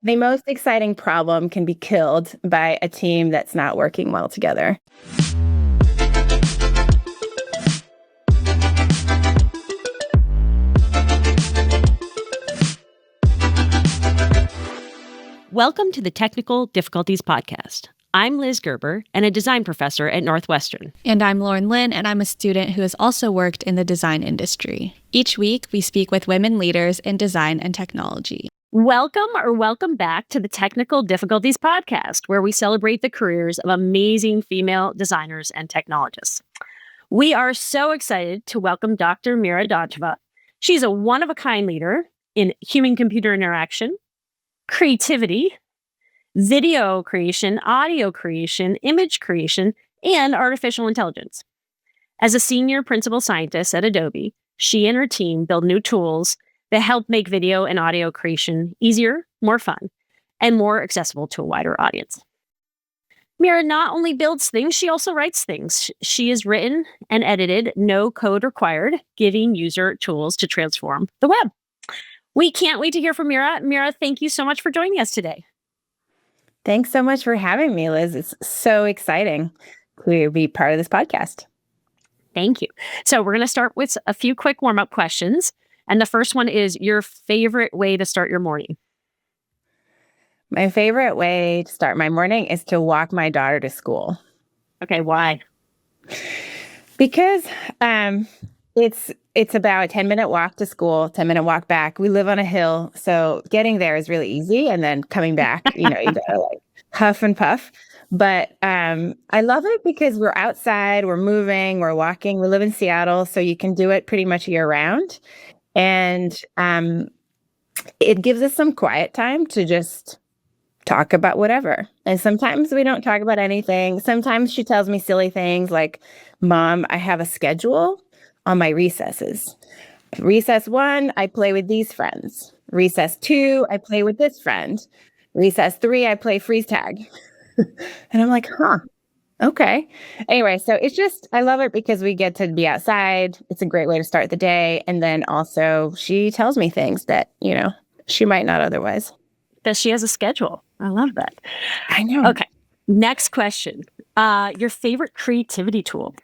The most exciting problem can be killed by a team that's not working well together. Welcome to the Technical Difficulties Podcast. I'm Liz Gerber and a design professor at Northwestern. And I'm Lauren Lynn, and I'm a student who has also worked in the design industry. Each week, we speak with women leaders in design and technology. Welcome back to the Technical Difficulties Podcast, where we celebrate the careers of amazing female designers and technologists. We are so excited to welcome Dr. Mira Dontcheva. She's a one-of-a-kind leader in human-computer interaction, creativity, video creation, audio creation, image creation, and artificial intelligence. As a senior principal scientist at Adobe, she and her team build new tools that help make video and audio creation easier, more fun, and more accessible to a wider audience. Mira not only builds things, she also writes things. She has written and edited No Code Required, giving user tools to transform the web. We can't wait to hear from Mira. Mira, thank you so much for joining us today. Thanks so much for having me, Liz. It's so exciting to be part of this podcast. Thank you. So we're going to start with a few quick warm-up questions. And the first one is your favorite way to start your morning. My favorite way to start my morning is to walk my daughter to school. Okay, why? Because it's about a 10-minute walk to school, 10-minute walk back. We live on a hill, so getting there is really easy. And then coming back, you gotta like huff and puff. But I love it because we're outside, we're moving, we're walking. We live in Seattle, so you can do it pretty much year round. And it gives us some quiet time to just talk about whatever. And sometimes we don't talk about anything. Sometimes she tells me silly things like, Mom, I have a schedule on my recesses. Recess 1, I play with these friends. Recess 2, I play with this friend. Recess 3, I play freeze tag. And I'm like, okay. Anyway, so it's just, I love it because we get to be outside. It's a great way to start the day. And then also she tells me things that, she might not otherwise. That she has a schedule. I love that. I know. Okay. Next question. Your favorite creativity tool?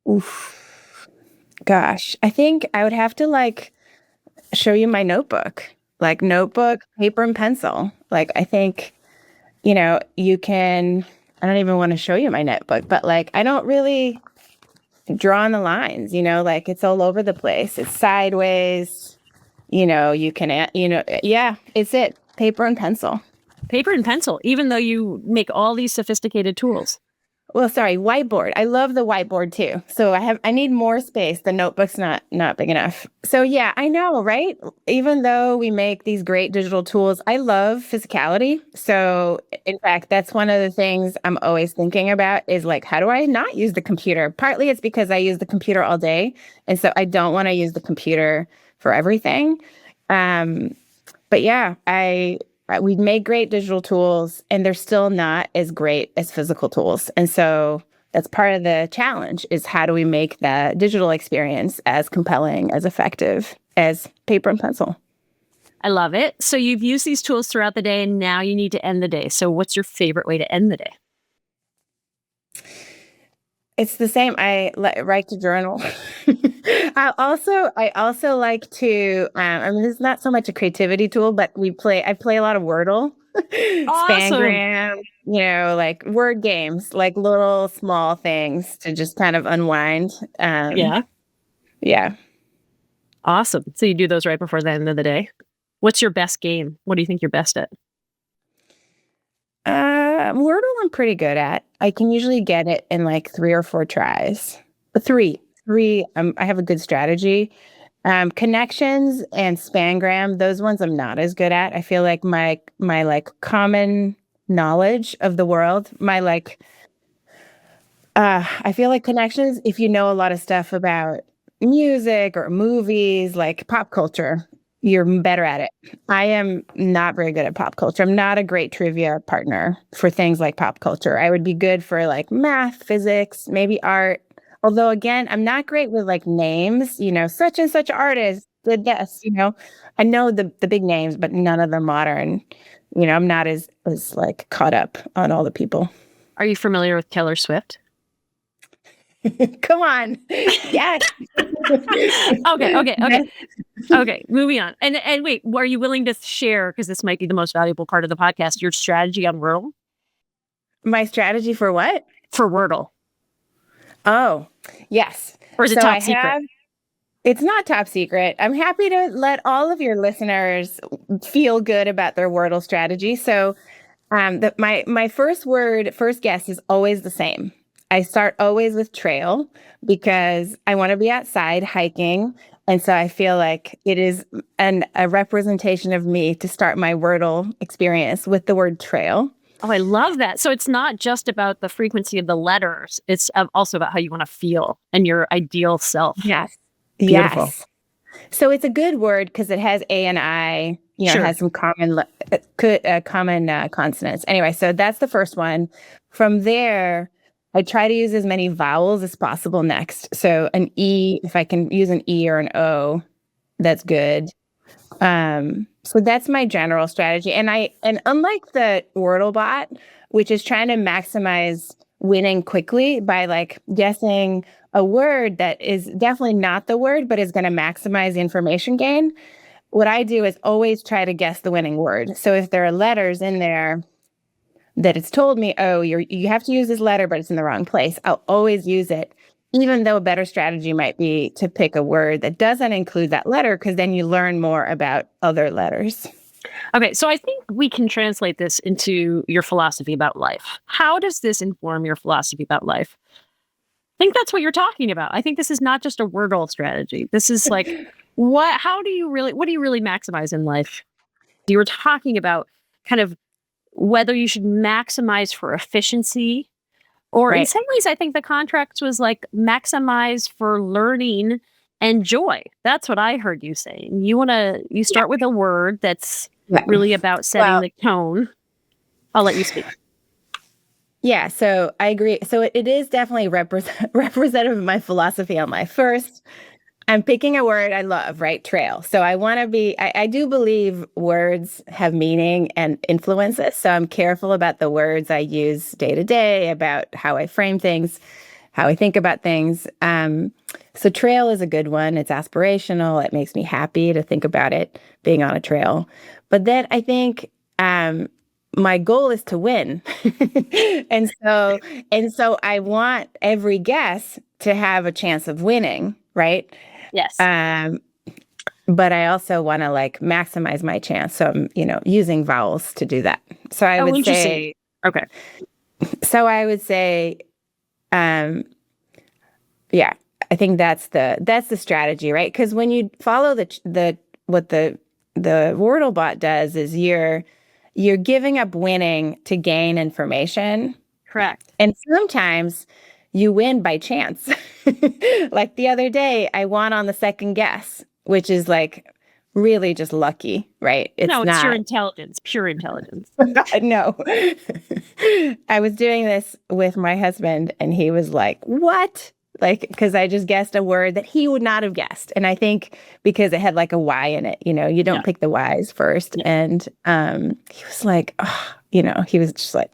Oof. Gosh, I think I would have to show you my notebook, paper and pencil. I think, you can, I don't even want to show you my notebook, but I don't really draw on the lines, it's all over the place. It's sideways, you can, it's it. Paper and pencil. Paper and pencil, even though you make all these sophisticated tools. Well, sorry, whiteboard. I love the whiteboard too. So I need more space. The notebook's not big enough. So yeah, I know, right? Even though we make these great digital tools, I love physicality. So in fact, that's one of the things I'm always thinking about is how do I not use the computer? Partly it's because I use the computer all day. And so I don't want to use the computer for everything. But yeah, we make great digital tools and they're still not as great as physical tools. And so that's part of the challenge is how do we make that digital experience as compelling, as effective as paper and pencil? I love it. So you've used these tools throughout the day and now you need to end the day. So what's your favorite way to end the day? It's the same. I write to journal. I also like to. It's not so much a creativity tool, but I play a lot of Wordle, Awesome. Spangram. Word games, little small things to just kind of unwind. Yeah. Awesome. So you do those right before the end of the day. What's your best game? What do you think you're best at? Wordle I'm pretty good at. I can usually get it in 3 or 4 tries. Three. I have a good strategy. Connections and Spangram, those ones I'm not as good at. I feel like my common knowledge of the world, I feel like connections, if you know a lot of stuff about music or movies, pop culture, you're better at it. I am not very good at pop culture. I'm not a great trivia partner for things like pop culture. I would be good for math, physics, maybe art. Although again, I'm not great with names, such and such artist good guess. I know the big names, but none of them modern. I'm not as like caught up on all the people. Are you familiar with Taylor Swift? Come on. Yes. Okay, moving on. And wait, are you willing to share, because this might be the most valuable part of the podcast, your strategy on Wordle? My strategy for what? For Wordle. Oh, yes. Or is it top secret? It's not top secret. I'm happy to let all of your listeners feel good about their Wordle strategy. So my first guess is always the same. I start always with trail because I want to be outside hiking. And so I feel like it is a representation of me to start my Wordle experience with the word trail. Oh, I love that. So it's not just about the frequency of the letters. It's also about how you want to feel and your ideal self. Yes. Beautiful. Yes. So it's a good word because it has A and I, Sure. It has some common consonants. Anyway, so that's the first one. From there, I try to use as many vowels as possible next. So an E, if I can use an E or an O, that's good. So that's my general strategy. And unlike the Wordle bot, which is trying to maximize winning quickly by like guessing a word that is definitely not the word, but is going to maximize the information gain, what I do is always try to guess the winning word. So if there are letters in there that it's told me, oh, you have to use this letter, but it's in the wrong place, I'll always use it, even though a better strategy might be to pick a word that doesn't include that letter, because then you learn more about other letters. Okay, so I think we can translate this into your philosophy about life. How does this inform your philosophy about life? I think that's what you're talking about. I think this is not just a Wordle strategy. This is like, what do you really maximize in life? You were talking about kind of whether you should maximize for efficiency, or in some ways, I think the contract was like maximize for learning and joy. That's what I heard you saying. You start with a word that's really about setting the tone. I'll let you speak. Yeah, so I agree. So it is definitely representative of my philosophy on life. First, I'm picking a word I love, right? Trail. So I do believe words have meaning and influences. So I'm careful about the words I use day to day, about how I frame things, how I think about things. So trail is a good one. It's aspirational. It makes me happy to think about it being on a trail. But then I think my goal is to win. and so I want every guess to have a chance of winning, right? Yes. But I also want to like maximize my chance. So I'm, using vowels to do that. So I would say, okay. So I would say, yeah, I think that's the strategy, right? Because when you follow what the Wordle bot does is you're giving up winning to gain information. Correct. And sometimes you win by chance. Like the other day, I won on the second guess, which is like really just lucky, right? It's your intelligence, pure intelligence. No. I was doing this with my husband and he was like, what? Like, because I just guessed a word that he would not have guessed. And I think because it had like a Y in it, you don't pick the Ys first. Yeah. And he was like, oh, he was just like,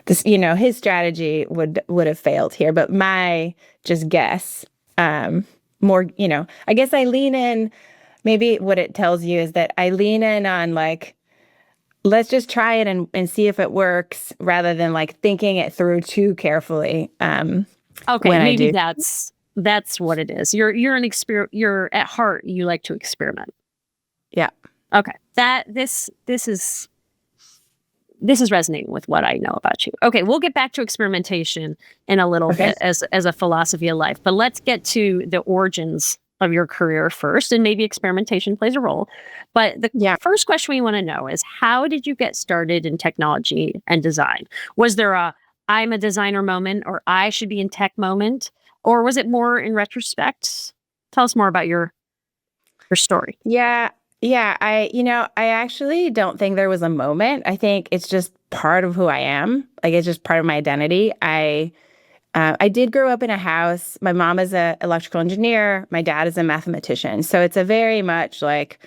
this, his strategy would have failed here. But my just guess, more, I guess I lean in, maybe what it tells you is that I lean in on like, let's just try it and see if it works rather than like thinking it through too carefully. Okay, maybe that's what it is. You're at heart, you like to experiment. Yeah. Okay. This is resonating with what I know about you. Okay, we'll get back to experimentation in a little bit as a philosophy of life, but let's get to the origins of your career first, and maybe experimentation plays a role. But the first question we want to know is, how did you get started in technology and design? Was there a I'm a designer moment, or I should be in tech moment, or was it more in retrospect? Tell us more about your story. Yeah. I actually don't think there was a moment. I think it's just part of who I am. Like, it's just part of my identity. I did grow up in a house. My mom is an electrical engineer. My dad is a mathematician. So it's a very much like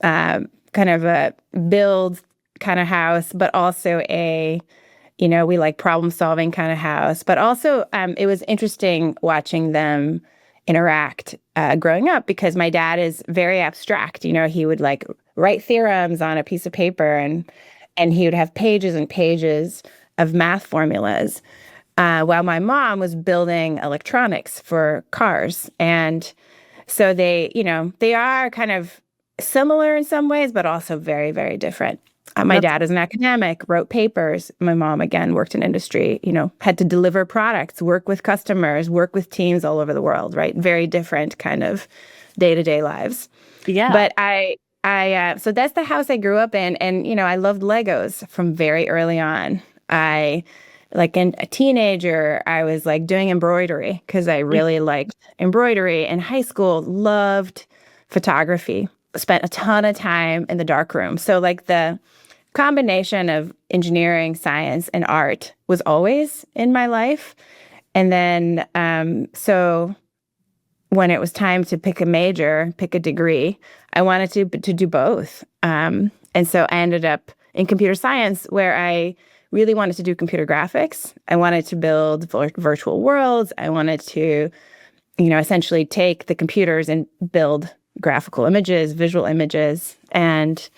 kind of a build kind of house, but also we like problem solving kind of house. But also it was interesting watching them interact growing up because my dad is very abstract. He would like write theorems on a piece of paper and he would have pages and pages of math formulas. While my mom was building electronics for cars. And so they are kind of similar in some ways, but also very, very different. My dad is an academic, wrote papers. My mom, again, worked in industry, had to deliver products, work with customers, work with teams all over the world, right? Very different kind of day-to-day lives. Yeah. But so that's the house I grew up in. And, I loved Legos from very early on. Like in a teenager, I was like doing embroidery because I really liked embroidery. In high school, loved photography. Spent a ton of time in the darkroom. So like the combination of engineering, science, and art was always in my life. And then so when it was time to pick a major, pick a degree, I wanted to do both. And so I ended up in computer science where I really wanted to do computer graphics. I wanted to build virtual worlds. I wanted to, essentially take the computers and build graphical images, visual images. And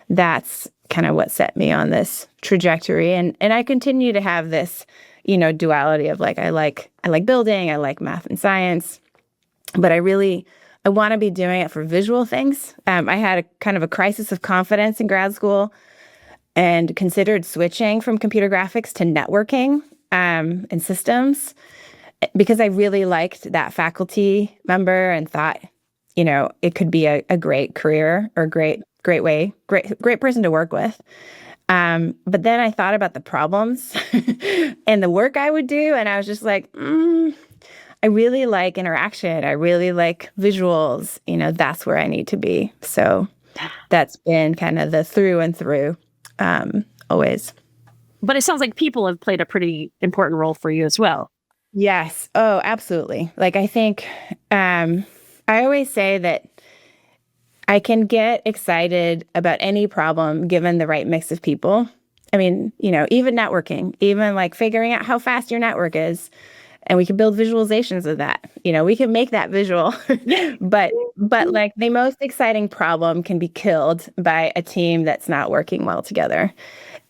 that's kind of what set me on this trajectory. And I continue to have this, duality of like, I like building, I like math and science, but I want to be doing it for visual things. I had a kind of a crisis of confidence in grad school and considered switching from computer graphics to networking and systems because I really liked that faculty member and thought, it could be a great career or great person to work with. But then I thought about the problems and the work I would do, and I was just like, I really like interaction. I really like visuals. That's where I need to be. So that's been kind of the through and through. Always. But it sounds like people have played a pretty important role for you as well. Yes. Oh, absolutely. Like, I think I always say that I can get excited about any problem given the right mix of people. I mean, even networking, even like figuring out how fast your network is. And we can build visualizations of that. We can make that visual. but like the most exciting problem can be killed by a team that's not working well together.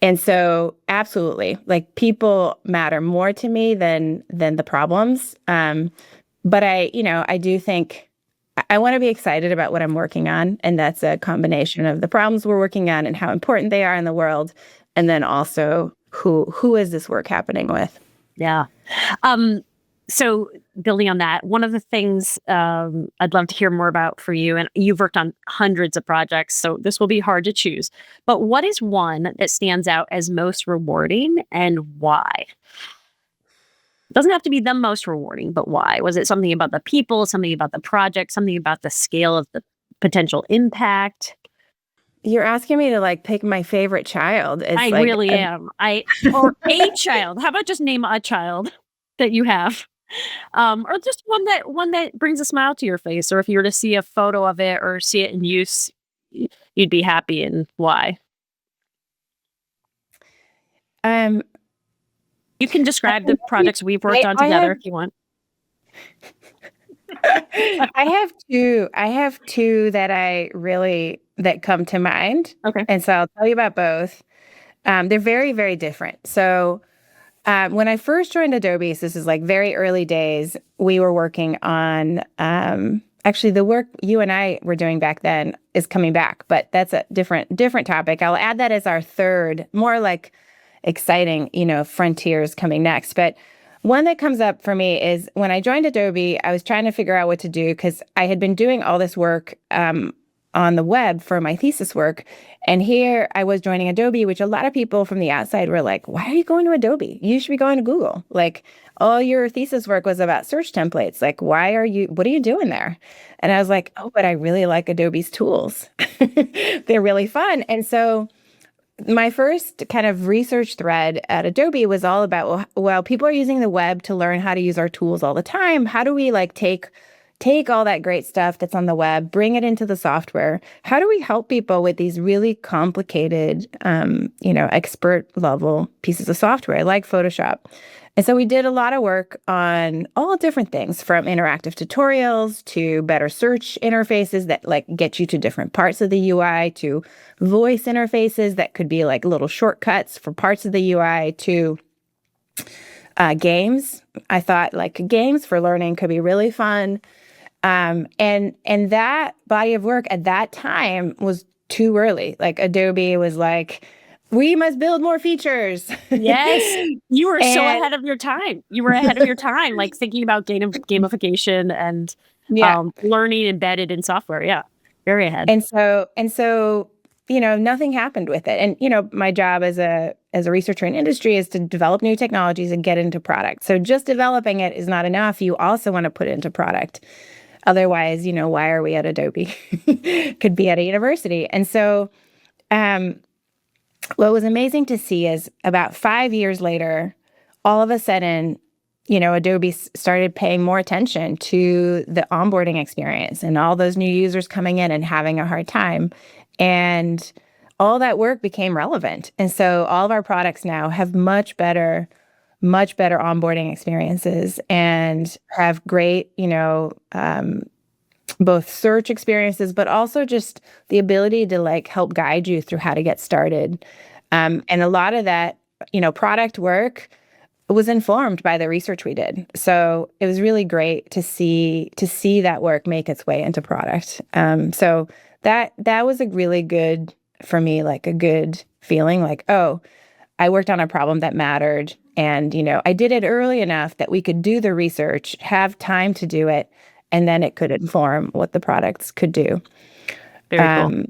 And so absolutely, like people matter more to me than the problems. But I do think I want to be excited about what I'm working on. And that's a combination of the problems we're working on and how important they are in the world. And then also who is this work happening with? Yeah. So building on that, one of the things I'd love to hear more about for you, and you've worked on hundreds of projects, so this will be hard to choose, but what is one that stands out as most rewarding and why? It doesn't have to be the most rewarding, but why? Was it something about the people, something about the project, something about the scale of the potential impact? You're asking me to like pick my favorite child. I like, really am. Or a child. How about just name a child that you have? Or just one that brings a smile to your face, or if you were to see a photo of it or see it in use, you'd be happy, and why? You can describe the projects we've worked on together if you want. I have two that come to mind. Okay. And so I'll tell you about both. They're very, very different. So when I first joined Adobe, so this is like very early days, we were working on, actually the work you and I were doing back then is coming back, but that's a different topic. I'll add that as our third, more like exciting, frontiers coming next. But one that comes up for me is when I joined Adobe, I was trying to figure out what to do because I had been doing all this work on the web for my thesis work. And here I was joining Adobe, which a lot of people from the outside were like, why are you going to Adobe? You should be going to Google. Like, all your thesis work was about search templates. Like, what are you doing there? And I was like, oh, but I really like Adobe's tools. They're really fun. And so my first kind of research thread at Adobe was all about, well, people are using the web to learn how to use our tools all the time. How do we like take all that great stuff that's on the web, bring it into the software? How do we help people with these really complicated, expert level pieces of software like Photoshop? And so we did a lot of work on all different things, from interactive tutorials to better search interfaces that like get you to different parts of the UI, to voice interfaces that could be like little shortcuts for parts of the UI, to games. I thought like games for learning could be really fun. And that body of work at that time was too early. Like Adobe was like, we must build more features. Yes. You were so ahead of your time. You were ahead of your time, like thinking about gamification and learning embedded in software. Yeah. Very ahead. And so, nothing happened with it. And, my job as a researcher in industry is to develop new technologies and get into product. So just developing it is not enough. You also want to put it into product. Otherwise, why are we at Adobe? Could be at a university. And so, what was amazing to see is about 5 years later, all of a sudden, Adobe started paying more attention to the onboarding experience and all those new users coming in and having a hard time. And all that work became relevant. And so all of our products now have much better onboarding experiences and have great, both search experiences, but also just the ability to like help guide you through how to get started. And a lot of that, product work was informed by the research we did. So it was really great to see that work make its way into product. So that was a really good, for me, like a good feeling, like, oh, I worked on a problem that mattered. And, I did it early enough that we could do the research, have time to do it, and then it could inform what the products could do. Very cool.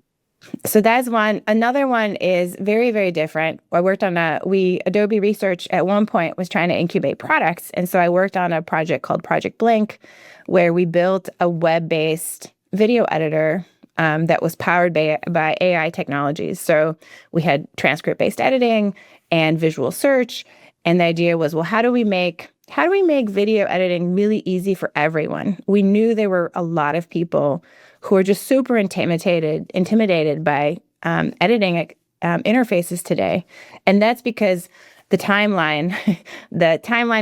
So that's one. Another one is very, very different. I worked on Adobe Research at one point was trying to incubate products. And so I worked on a project called Project Blink, where we built a web-based video editor that was powered by AI technologies. So we had transcript-based editing and visual search. And the idea was, well, how do we make video editing really easy for everyone? We knew there were a lot of people who are just super intimidated by editing interfaces today. And that's because the timeline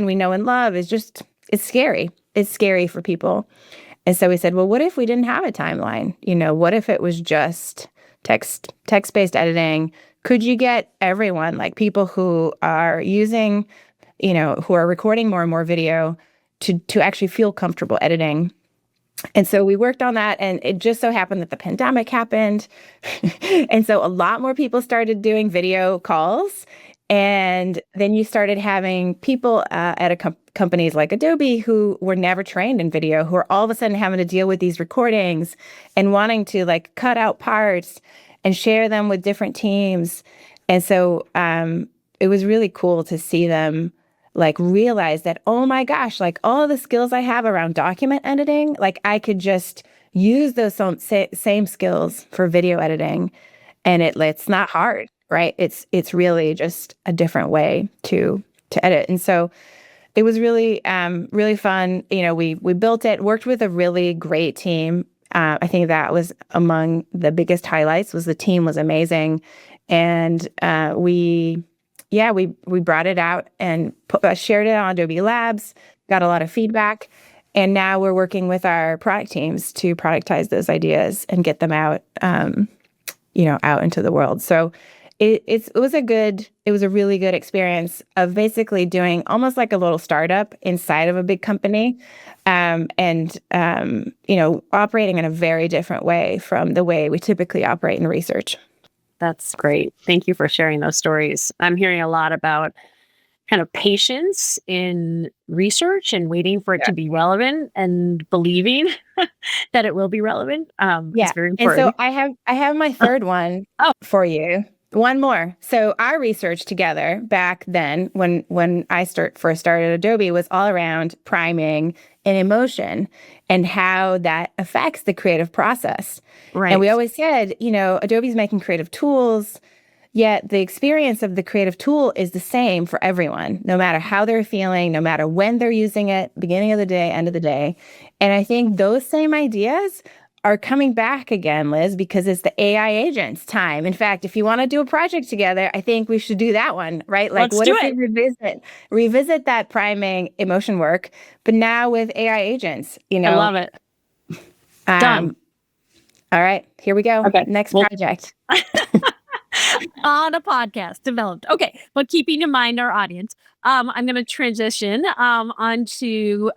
we know and love it's scary. It's scary for people. And so we said, well, what if we didn't have a timeline? What if it was just text-based editing? Could you get everyone, like people who are using, who are recording more and more video to actually feel comfortable editing? And so we worked on that, and it just so happened that the pandemic happened. And so a lot more people started doing video calls. And then you started having people at companies like Adobe who were never trained in video, who are all of a sudden having to deal with these recordings and wanting to like cut out parts and share them with different teams. And so it was really cool to see them like realize that, oh my gosh, like all the skills I have around document editing, like I could just use those same skills for video editing. And it's not hard, right? It's really just a different way to edit. And so it was really, really fun. We built it, worked with a really great team. I think that was among the biggest highlights. Was the team was amazing. And we brought it out and shared it on Adobe Labs, got a lot of feedback. And now we're working with our product teams to productize those ideas and get them out, out into the world. So it was a really good experience of basically doing almost like a little startup inside of a big company, and operating in a very different way from the way we typically operate in research. That's great. Thank you for sharing those stories. I'm hearing a lot about kind of patience in research and waiting for it to be relevant and believing that it will be relevant. It's very important. And so I have my third one for you. One more. So our research together back then, when I first started Adobe, was all around priming and emotion and how that affects the creative process. Right. And we always said, Adobe's making creative tools. Yet the experience of the creative tool is the same for everyone, no matter how they're feeling, no matter when they're using it, beginning of the day, end of the day. And I think those same ideas are coming back again, Liz, because it's the AI agents time. In fact, if you want to do a project together, I think we should do that one, right? Like, Let's what do if it. we revisit that priming emotion work, but now with AI agents, I love it. Done. All right, here we go. Okay. Next project. On a podcast developed. Okay, but keeping in mind our audience, I'm going to transition onto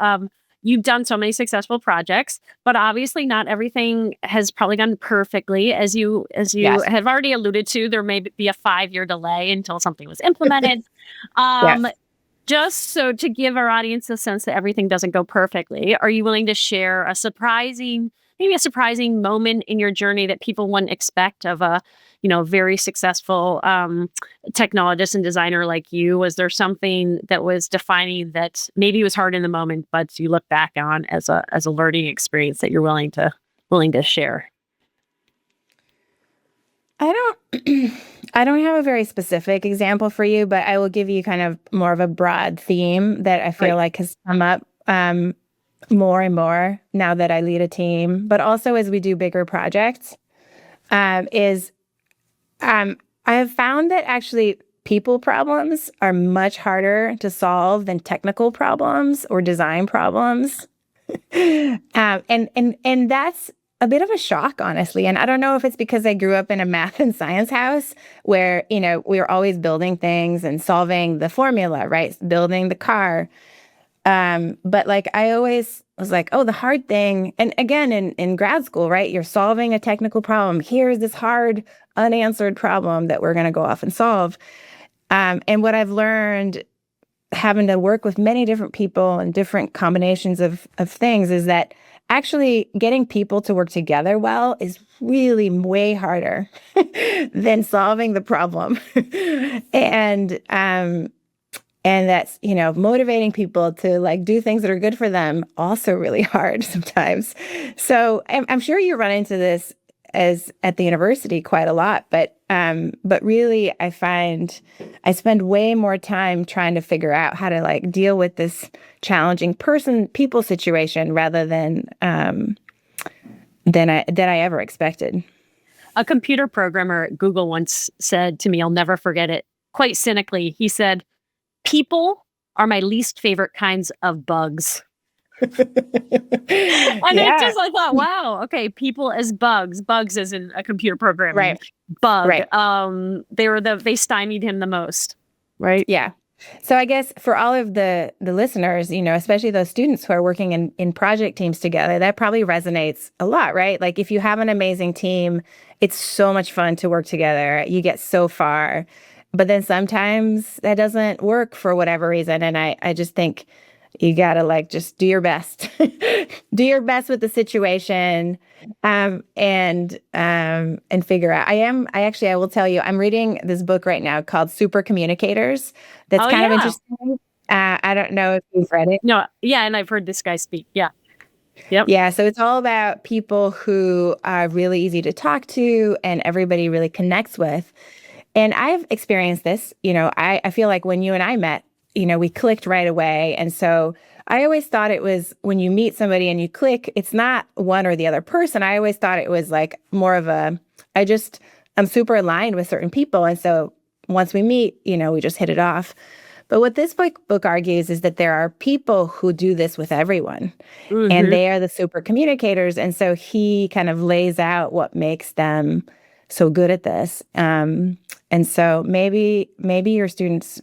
you've done so many successful projects, but obviously not everything has probably gone perfectly. As you Yes. have already alluded to, there may be a 5-year delay until something was implemented. Yes. Just so to give our audience a sense that everything doesn't go perfectly, are you willing to share maybe a surprising moment in your journey that people wouldn't expect of a, very successful technologist and designer like you? Was there something that was defining that maybe was hard in the moment, but you look back on as a learning experience that you're willing to share? I don't have a very specific example for you, but I will give you kind of more of a broad theme that I feel like has come up more and more now that I lead a team, but also as we do bigger projects, I have found that actually people problems are much harder to solve than technical problems or design problems. And that's a bit of a shock, honestly. And I don't know if it's because I grew up in a math and science house where, we were always building things and solving the formula, right? Building the car. But like I always was like, oh, the hard thing. And again, in grad school, right? You're solving a technical problem. Here's this hard, unanswered problem that we're going to go off and solve. And what I've learned having to work with many different people and different combinations of things is that actually getting people to work together well is really way harder than solving the problem. And that's, motivating people to like do things that are good for them also really hard sometimes. So I'm sure you run into this as at the university quite a lot, but really I find I spend way more time trying to figure out how to like deal with this challenging people situation rather than I ever expected. A computer programmer at Google once said to me, I'll never forget it, quite cynically, he said, "People are my least favorite kinds of bugs." And I thought, wow, okay, people as bugs as in a computer programming Right. bug. Right. They stymied him the most, right? Yeah. So I guess for all of the listeners, especially those students who are working in project teams together, that probably resonates a lot, right? Like if you have an amazing team, it's so much fun to work together. You get so far. But then sometimes that doesn't work for whatever reason. And I just think you gotta like just do your best. Do your best with the situation, and figure out. I will tell you, I'm reading this book right now called Super Communicators. That's kind of interesting. I don't know if you've read it. No, yeah, and I've heard this guy speak. Yeah. Yep. Yeah, so it's all about people who are really easy to talk to and everybody really connects with. And I've experienced this, I feel like when you and I met, we clicked right away. And so I always thought it was when you meet somebody and you click, it's not one or the other person. I always thought it was like more of I'm super aligned with certain people. And so once we meet, we just hit it off. But what this book argues is that there are people who do this with everyone, and they are the super communicators. And so he kind of lays out what makes them so good at this. And so maybe your students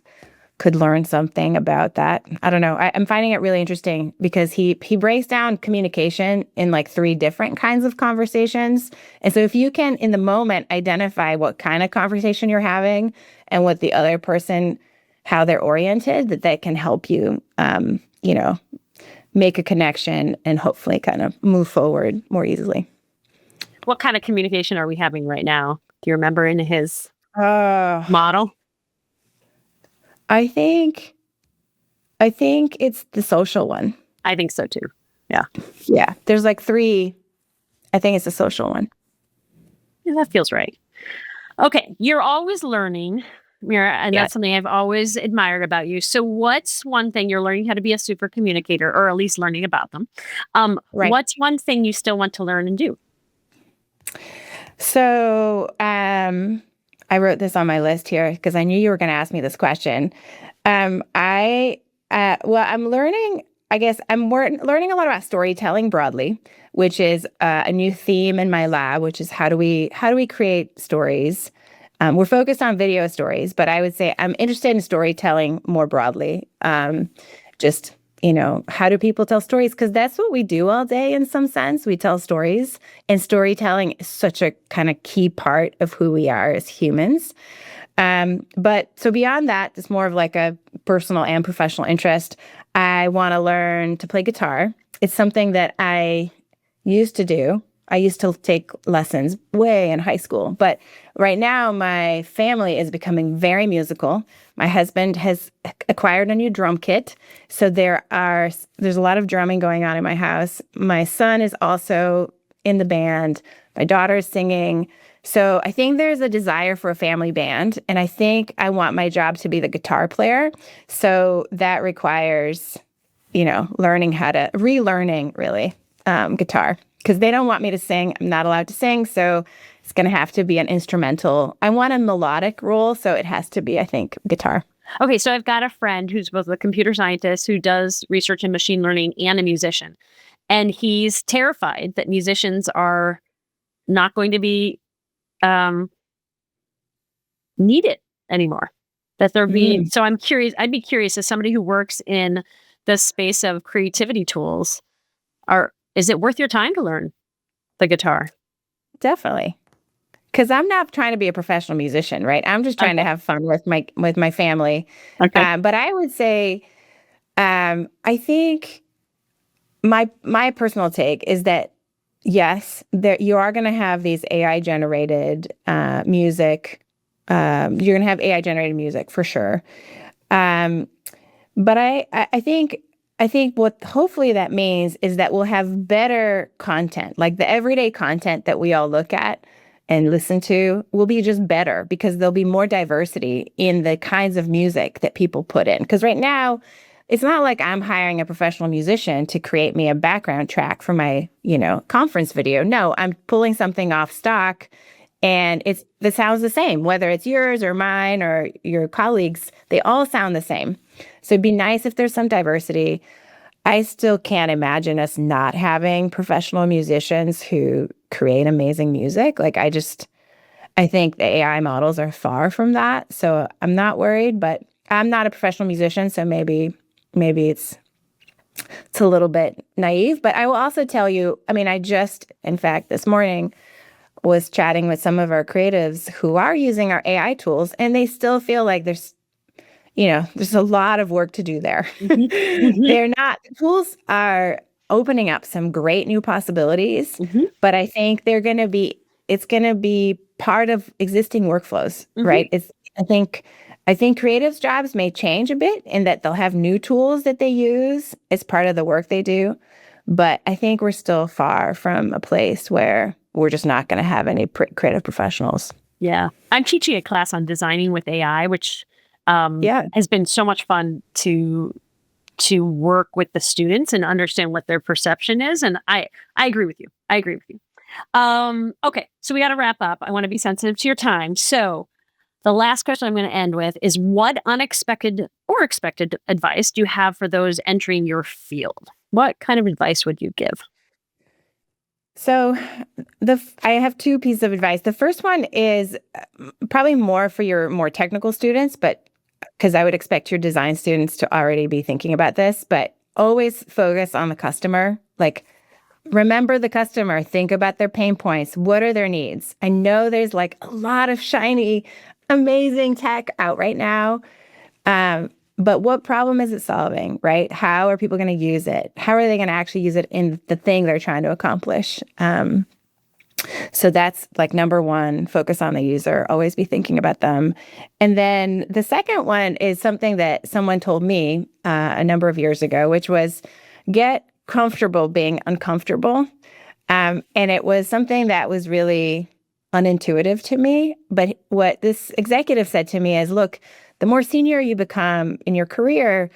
could learn something about that. I don't know. I'm finding it really interesting because he breaks down communication in like 3 different kinds of conversations. And so if you can, in the moment, identify what kind of conversation you're having and what the other person, how they're oriented, that can help you, make a connection and hopefully kind of move forward more easily. What kind of communication are we having right now? Do you remember in his model? I think it's the social one. I think so too. Yeah. Yeah. There's like 3. I think it's the social one. Yeah, that feels right. Okay, you're always learning, Mira, and Yeah. that's something I've always admired about you. So what's one thing you're learning how to be a super communicator, or at least learning about them? Right. What's one thing you still want to learn and do? So, I wrote this on my list here because I knew you were going to ask me this question. I'm learning, I guess learning a lot about storytelling broadly, which is a new theme in my lab, which is how do we create stories? We're focused on video stories, but I would say I'm interested in storytelling more broadly. Just, how do people tell stories? Because that's what we do all day in some sense. We tell stories, and storytelling is such a kind of key part of who we are as humans. But so beyond that, it's more of like a personal and professional interest. I want to learn to play guitar. It's something that I used to do. I used to take lessons way in high school, but right now my family is becoming very musical. My husband has acquired a new drum kit, so there's a lot of drumming going on in my house. My son is also in the band. My daughter is singing. So I think there's a desire for a family band, and I think I want my job to be the guitar player. So that requires, relearning really guitar, because they don't want me to sing. I'm not allowed to sing, so it's going to have to be an instrumental. I want a melodic role, so it has to be, I think, guitar. Okay, so I've got a friend who's both a computer scientist who does research in machine learning and a musician. And he's terrified that musicians are not going to be needed anymore. That they're being, so I'm curious, I'd be curious as somebody who works in the space of creativity tools, is it worth your time to learn the guitar? Definitely. Because I'm not trying to be a professional musician, right? I'm just trying to have fun with my family. Okay. But I would say, I think my personal take is that yes, you are going to have these AI generated music. You're going to have AI generated music for sure. But I think what hopefully that means is that we'll have better content, like the everyday content that we all look at and listen to will be just better because there'll be more diversity in the kinds of music that people put in. Because right now, it's not like I'm hiring a professional musician to create me a background track for my, conference video. No, I'm pulling something off stock, and the sounds the same, whether it's yours or mine or your colleagues, they all sound the same. So it'd be nice if there's some diversity. I still can't imagine us not having professional musicians who create amazing music. I think the AI models are far from that. So I'm not worried, but I'm not a professional musician. So maybe it's a little bit naive. But I will also tell you, in fact, this morning was chatting with some of our creatives who are using our AI tools, and they still feel like there's a lot of work to do there. Tools are opening up some great new possibilities, but I think it's going to be part of existing workflows, right? I think creatives' jobs may change a bit in that they'll have new tools that they use as part of the work they do. But I think we're still far from a place where we're just not going to have any creative professionals. Yeah. I'm teaching a class on designing with AI, which has been so much fun to work with the students and understand what their perception is. And I agree with you. Okay, so we got to wrap up. I want to be sensitive to your time. So the last question I'm going to end with is, what unexpected or expected advice do you have for those entering your field? What kind of advice would you give? So I have two pieces of advice. The first one is probably more for your more technical students, but because I would expect your design students to already be thinking about this, but always focus on the customer. Like, remember the customer, think about their pain points. What are their needs? I know there's like a lot of shiny, amazing tech out right now. But what problem is it solving, right? How are people going to use it? How are they going to actually use it in the thing they're trying to accomplish? So that's like number one, focus on the user, always be thinking about them. And then the second one is something that someone told me a number of years ago, which was get comfortable being uncomfortable. And it was something that was really unintuitive to me. But what this executive said to me is, look, the more senior you become in your career,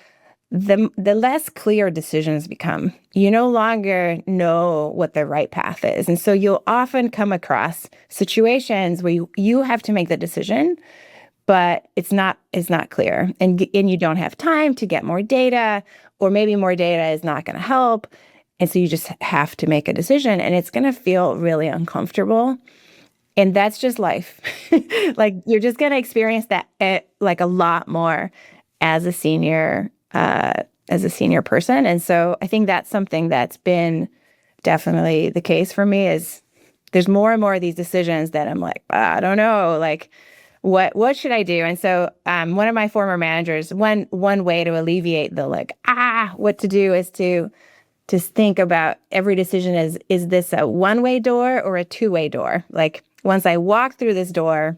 the less clear decisions become. You no longer know what the right path is. And so you'll often come across situations where you have to make the decision, but it's not clear. And you don't have time to get more data, or maybe more data is not going to help. And so you just have to make a decision, and it's going to feel really uncomfortable. And that's just life. Like, you're just going to experience that like a lot more as a senior person. And so I think that's something that's been definitely the case for me, is there's more and more of these decisions that I'm like, I don't know, like, what should I do? And so one of my former managers, one way to alleviate the what to do is to think about every decision is this a one-way door or a two-way door? Like, once I walk through this door,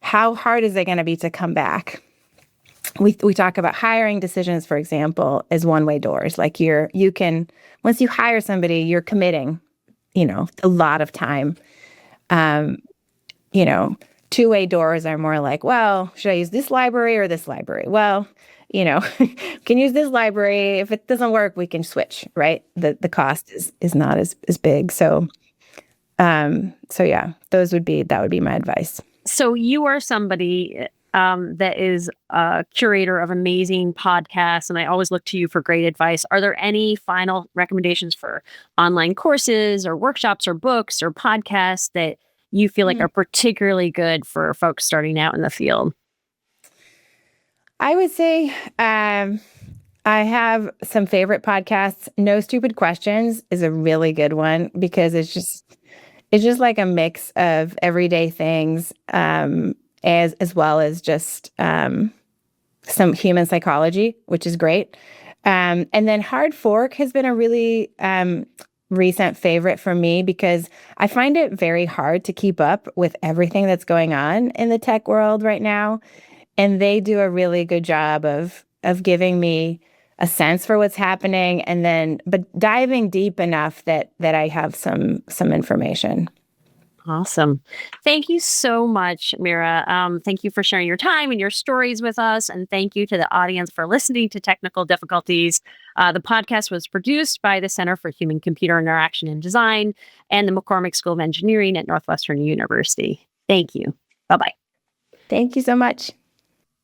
how hard is it going to be to come back? We talk about hiring decisions, for example, as one-way doors. Like, you can, once you hire somebody, you're committing, a lot of time. Two-way doors are more like, well, should I use this library or this library? Well, can use this library. If it doesn't work, we can switch, right? The cost is not as big. So yeah, that would be my advice. So you are somebody that is a curator of amazing podcasts, and I always look to you for great advice. Are there any final recommendations for online courses or workshops or books or podcasts that you feel like are particularly good for folks starting out in the field? I would say I have some favorite podcasts. No Stupid Questions is a really good one, because it's just like a mix of everyday things, as well as just some human psychology, which is great. And then Hard Fork has been a really recent favorite for me, because I find it very hard to keep up with everything that's going on in the tech world right now. And they do a really good job of giving me a sense for what's happening, but diving deep enough that I have some information. Awesome. Thank you so much, Mira. Thank you for sharing your time and your stories with us. And thank you to the audience for listening to Technical Difficulties. The podcast was produced by the Center for Human-Computer Interaction and Design and the McCormick School of Engineering at Northwestern University. Thank you. Bye-bye. Thank you so much.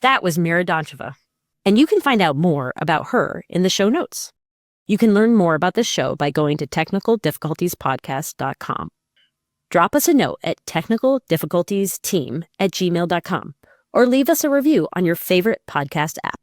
That was Mira Dontcheva. And you can find out more about her in the show notes. You can learn more about the show by going to technicaldifficultiespodcast.com. Drop us a note at technicaldifficultiesteam@gmail.com, or leave us a review on your favorite podcast app.